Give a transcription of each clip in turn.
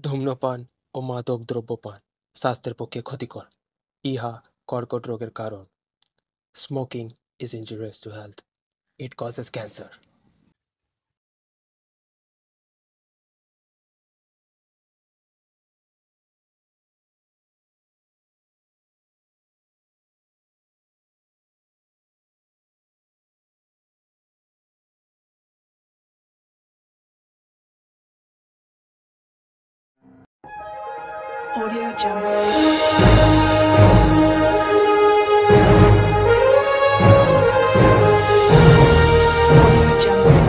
ধূমপান ও মাদক দ্রব্য পান স্বাস্থ্যের পক্ষে ক্ষতিকর। ইহা কর্কট রোগের কারণ। Smoking is injurious to health. It causes cancer. Audio Jungle. Audio Jungle.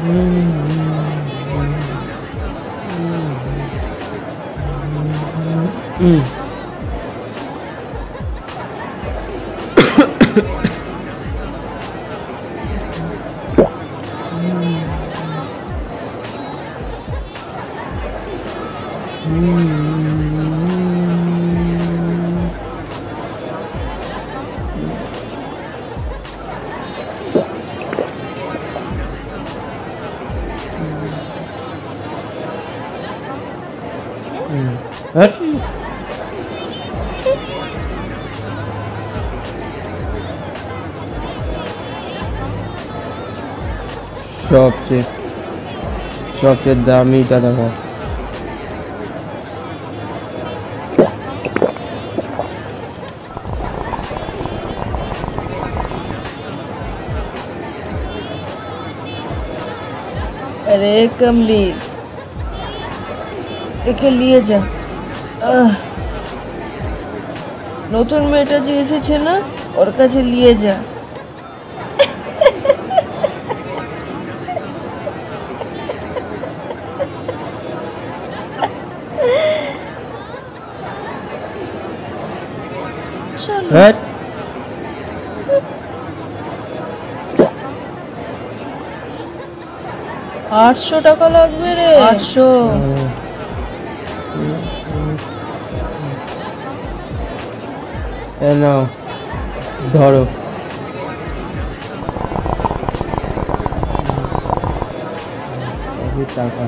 Audio Jungle. সবচেয়ে দামিটা দেখো। अरे कमली একে নিয়ে যা। নতুন মেয়েটা যে এসেছে না, ওর কাছে নিয়ে যা। চলো। 800 টাকা লাগবে রে। 800। নাও ধরো। টাকা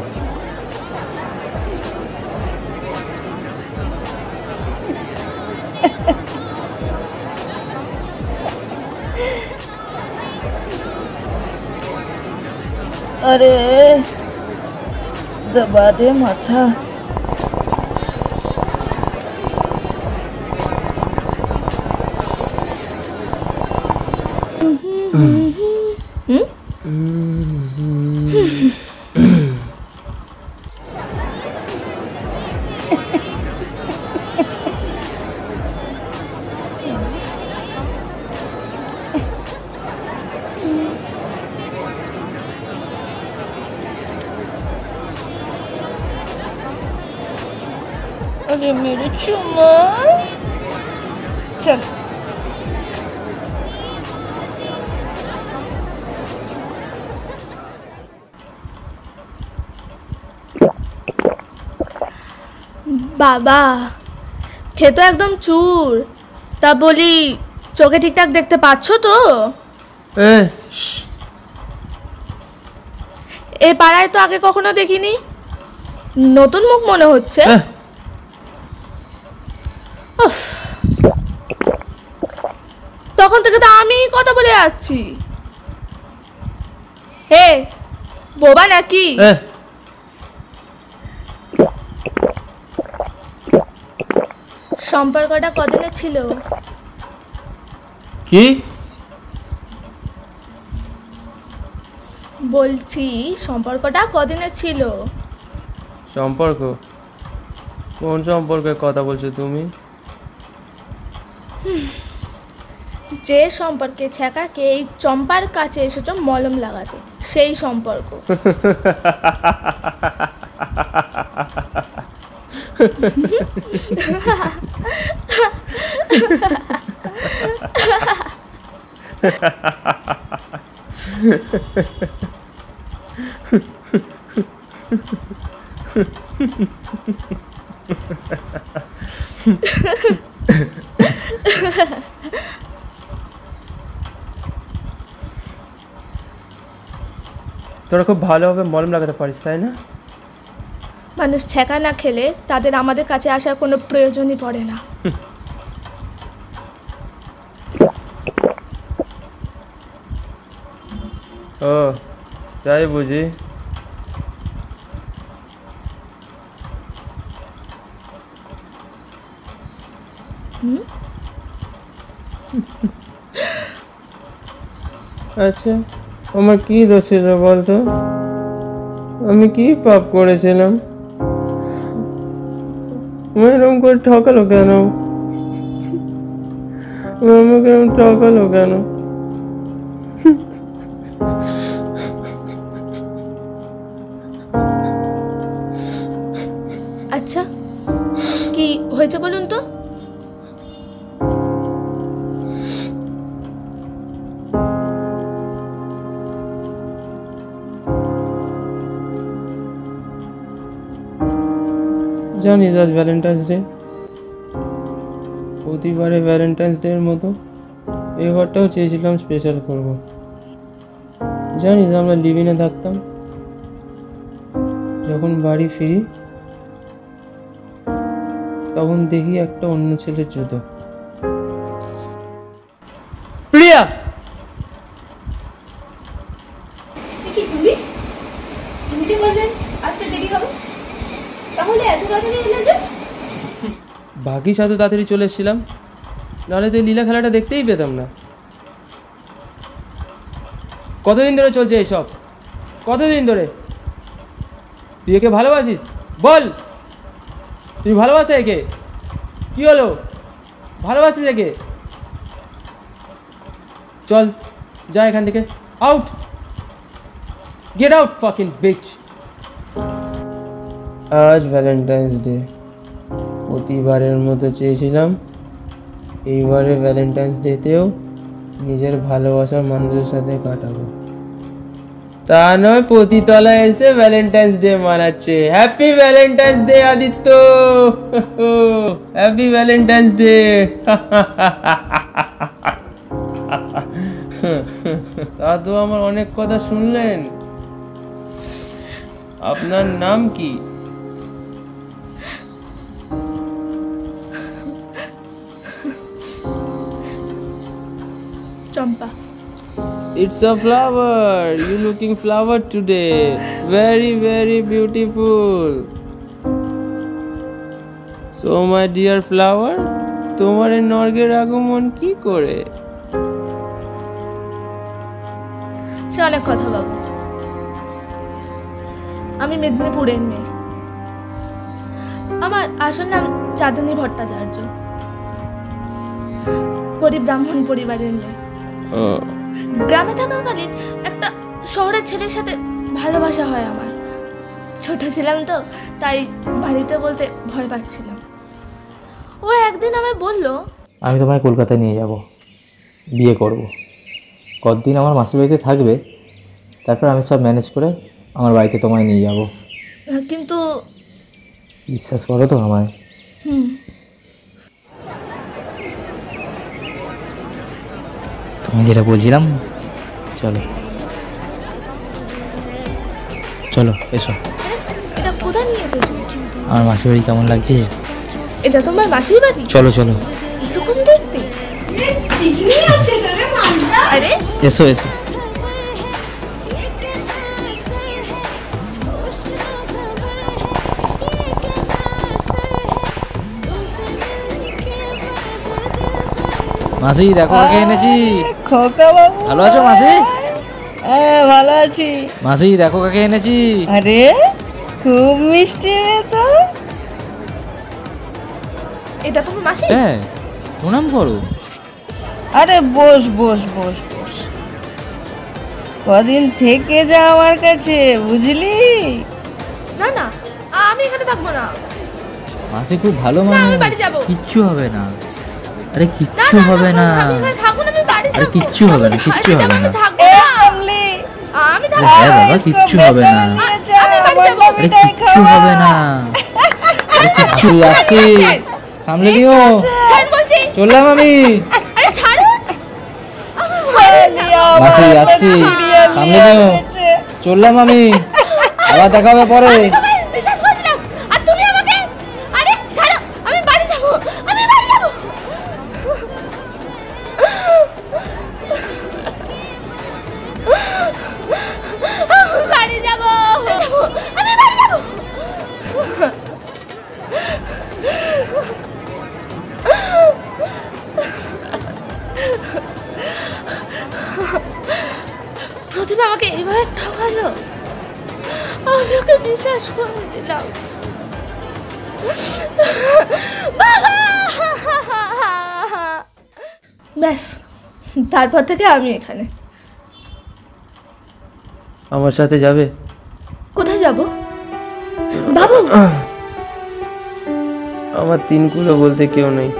अरे दबा दे माथा। अरे मेरे चुम्मा चल। বাবা সে তো একদম চুর। তা বলি চোখে ঠিকঠাক দেখতে পাচ্ছ তো? এই পাড়ায় তো আগে কখনো দেখিনি, নতুন মুখ মনে হচ্ছে। উফ, তখন থেকে তো আমি কথা বলে যাচ্ছি। হে বোবা নাকি? সম্পর্কটা কদিনের ছিল? কি বলছি সম্পর্কটা কদিনের ছিল? সম্পর্ক? কোন সম্পর্কের কথা বলছো তুমি? যে সম্পর্কে ছ্যাঁকাকে এই চম্পার কাছে এসেছো মলম লাগাতে, সেই সম্পর্ক। তোরা খুব ভালোভাবে মলম লাগাতে পারিস, তাই না? মানুষ ছ্যাঁকা না খেলে তাদের আমাদের কাছে আসার কোনো প্রয়োজনই পড়ে না। ও তাই বুঝি। আচ্ছা, আমার কি দোষ ছিল বলতো? আমি কি পাপ করেছিলাম? আমার এরকম করে ঠকালো কেন? আমাকে এরকম ঠকালো কেন? আচ্ছা, কি হয়েছে বলুন তো? জানিস আজ ভ্যালেন্টাইন্স ডে। প্রতিবারে ভ্যালেন্টাইন্স ডে এর মতো এবারটাও চেয়েছিলাম স্পেশাল করব। জানিস আমরা লিভিনে থাকতাম, যখন বাড়ি ফিরি তখন দেখি একটা অন্য ছেলের জুতো। প্রিয়া, কি তুমি তুমি তো বললেন আজকে দেরি হবে, তাহলে এত তাড়াতাড়ি এলে যে? বাকি সাথে তাড়াতাড়ি চলে এসেছিলাম, নাহলে তো এই লীলা খেলাটা দেখতেই পেতাম না। কতদিন ধরে চলছে এইসব? কতদিন ধরে? তুই একে ভালোবাসিস? বল, তুই ভালোবাসে একে? কি হলো, ভালোবাসিস একে? চল যা এখান থেকে, out, get out fucking beach. আজ ভ্যালেন্টাইন্স ডে, প্রতিবারের মতো চেয়েছিলাম এইবারে ভ্যালেন্টাইন্স ডেতেও নিজের ভালোবাসার মানুষের সাথে কাটাবো। তা নয় পতিতলায় এসে ভ্যালেন্টাইন্স ডে মানাচ্ছে। Happy Valentine's day Aditya, happy Valentine's day. তা তো আমার অনেক কথা শুনলেন। আপনার নাম কি? চম্পা। It's a flower. You looking flower today. Very, very beautiful. So my dear flower, তোমার এই নর্গের আগমন কি করে? সে অনেক কথা বাবু। আমি মেদিনীপুরের মেয়ে। আমার আসল নাম চাঁদনী ভট্টাচার্য। গরিব ব্রাহ্মণ পরিবারের মেয়ে। গ্রামে থাকাকালীন একটা শহরের ছেলের সাথে ভালোবাসা হয় আমার। ছোট ছিলাম তো, তাই বাড়িতে বলতে ভয় পাচ্ছিলাম। ও একদিন আমায় বলল, আমি তোমায় কলকাতায় নিয়ে যাব, বিয়ে করব। কতদিন আমার মাসির বাড়িতে থাকবে, তারপর আমি সব ম্যানেজ করে আমার বাড়িতে তোমায় নিয়ে যাব। কিন্তু বিশ্বাস করো তো আমায়? আমি যেটা বলছিলাম, চলো চলো এসো। এটা কোথায় নিয়ে এসেছো? আমার মাসির বাড়ি কেমন লাগছে? এটা তোমার মাসির বাড়ি? চলো চলো, এরকম দেখতে? আরে এসো এসো। মাসি দেখো, আগে এনেছি। খোকা বাবু, ভালো আছো মাসি? হ্যাঁ ভালো আছি। মাসি দেখো কাকে এনেছি। আরে খুব মিষ্টি মেয়ে তো। এটা তোমার মাসি? হ্যাঁ প্রণাম করো। আরে বস বস বস বস, কদিন থেকে যা আমার কাছে, বুঝলি? না না, আমি এখানে থাকবো না। মাসি খুব ভালো না, মানুষ, আমি বাড়ি যাবো। কিচ্ছু হবে না। আরে না কিচ্ছু না হবে না। আমি এখানে থাকবো না, আমি বাড়ি আরে যাবো। কিচ্ছু হবে না, কিচ্ছু আমি হবে না। থাকবো এ না। কমলি, আমি আরে থাকবো হ্যাঁ না। বাবা কিচ্ছু হবে না। আমি বাড়ি যাবো। আরে কিচ্ছু হবে না। আরে কিচ্ছু আসছি, সামলে নিও। ছাড় বলছি। চললাম আমি। আরে ছাড়ো। আমি বাড়ি যাবো। মাসি আসছি, সামলে নিও। চললাম আমি, আবার দেখা হবে পরে। আমি তোমায় বিশ্বাস করেছিলাম, আর তুমি আমাকে। আরে ছাড়ো, আমি বাড়ি যাবো। আমি বাড়ি যাবো। আমি বাড়ি যাবো। আমি বাড়ি যাবো। প্রতিভা আমাকে এইভাবে ঠকালো, আমি ওকে বিশ্বাস করে দিলাম। বাবা! ব্যাস, তারপর থেকে আমি এখানে। আমার সাথে যাবে? কোথায় যাব বাবু? আমার তিনকুলো বলতে কেউ নেই।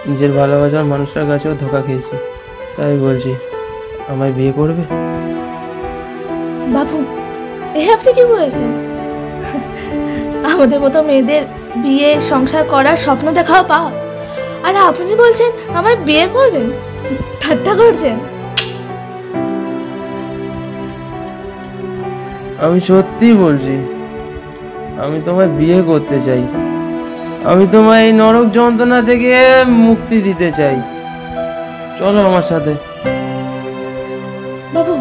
নিজের ভালোবাসার মানুষটার কাছেও ধোকা খেয়েছি, তাই বলছি আমায় বিয়ে করবে? বাবু, এ আপনি কি বলছেন? আমাদের মতো মেয়েদের বিয়ে সংসার করার স্বপ্ন দেখাও পাও, আর আপনি বলছেন আমায় বিয়ে করবেন? ঠাট্টা করছেন? আমি সত্যি বলছি, আমি তোমায় বিয়ে করতে চাই। আমি তোমায় এই নরক যন্ত্রণা থেকে মুক্তি দিতে চাই। চলো আমার সাথে। বাবু,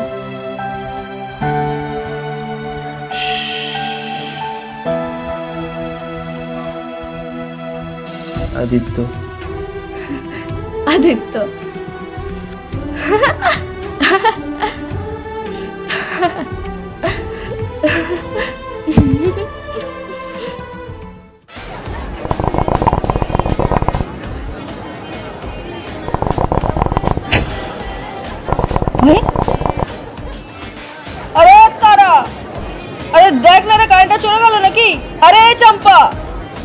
আদিত্য। আদিত্য? আরে তারা, আরে দেখ না রে, কারেন্টটা চলে গেল নাকি? আরে চম্পা,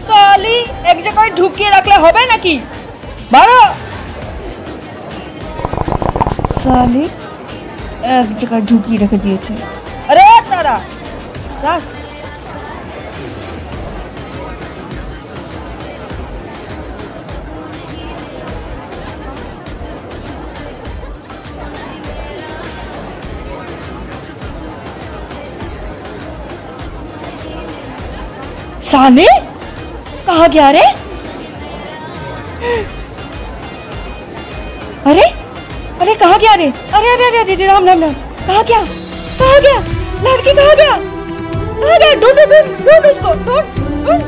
সালি এক জায়গায় ঢুকিয়ে রাখলে হবে নাকি? বাড়া সালি এক জায়গায় ঢুকিয়ে রেখে দিয়েছে। আরে তারা রাখ। साले कहाँ गया रे? अरे अरे कहाँ गया रे? अरे अरे अरे अरे राम राम राम, कहाँ गया? कहाँ गया? लड़की कहाँ गया? कहाँ गया? ढूंढ ढूंढ ढूंढ उसको, ढूंढ ढूंढ।